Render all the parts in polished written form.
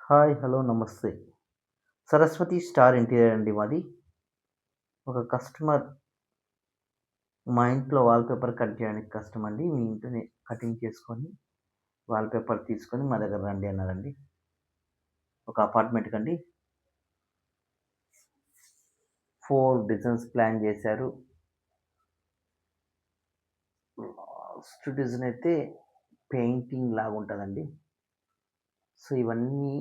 Hi, hello, నమస్తే. Saraswati star interior అండి మాది. ఒక కస్టమర్ మా ఇంట్లో వాల్‌పేపర్ కట్ చేయడానికి కష్టమండి. మీ ఇంట్లోనే కటింగ్ చేసుకొని, వాల్‌పేపర్ తీసుకొని మా దగ్గర రండి అన్నారండి. ఒక అపార్ట్మెంట్‌కండి. 4 డిజైన్స్ ప్లాన్ చేశారు. లాస్ట్ డిజైన్ అయితే పెయింటింగ్ లాగుంటదండి. సో, ఇవన్నీ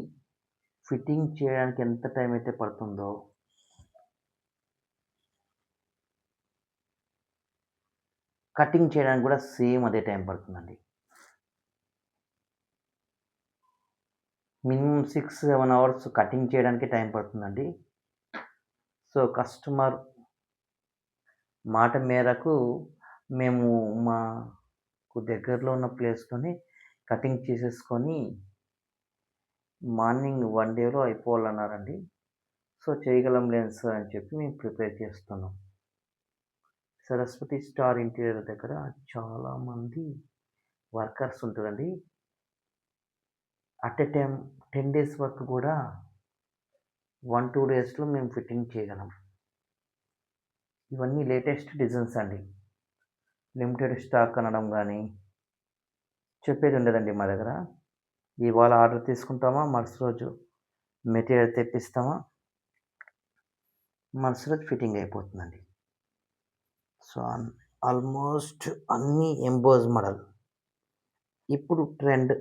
ఫిట్టింగ్ చేయడానికి ఎంత టైం అయితే పడుతుందో, కటింగ్ చేయడానికి కూడా సేమ్ అదే టైం పడుతుందండి. మినిమమ్ 6, 7 అవర్స్ కటింగ్ చేయడానికే టైం పడుతుందండి. సో, కస్టమర్ మాట మేరకు మేము మాకు దగ్గరలో ఉన్న ప్లేస్‌లోనే కటింగ్ చేసేసుకొని మార్నింగ్ 1 డేలో అయిపోవాలన్నారండి. సో, చేయగలంలేండి సార్ అని చెప్పి మేము ప్రిపేర్ చేస్తున్నాం. సరస్వతి స్టార్ ఇంటీరియర్ దగ్గర చాలామంది వర్కర్స్ ఉంటారండి. అట్ ఎ టైమ్ 10 డేస్ వరకు కూడా 1, 2 డేస్‌లో మేము ఫిట్టింగ్ చేయగలం. ఇవన్నీ లేటెస్ట్ డిజైన్స్ అండి. లిమిటెడ్ స్టాక్ అనడం గానీ, చెప్పేది ఉండదండి మా దగ్గర. ఇవాళ ఆర్డర్ తీసుకుంటామా, మరుసటి రోజు మెటీరియల్ తెప్పిస్తామా, మరుసటి రోజు ఫిట్టింగ్ అయిపోతుందండి. సో, ఆల్మోస్ట్ అన్నీ ఎంబోస్ మోడల్. ఇప్పుడు ట్రెండ్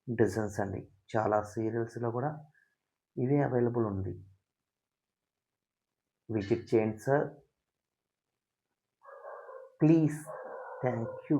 డిజైన్స్ అండి. చాలా సీరియల్స్‌లో కూడా ఇవే అవైలబుల్ ఉంది. విజిట్ చేయండి సార్. ప్లీజ్. Thank you.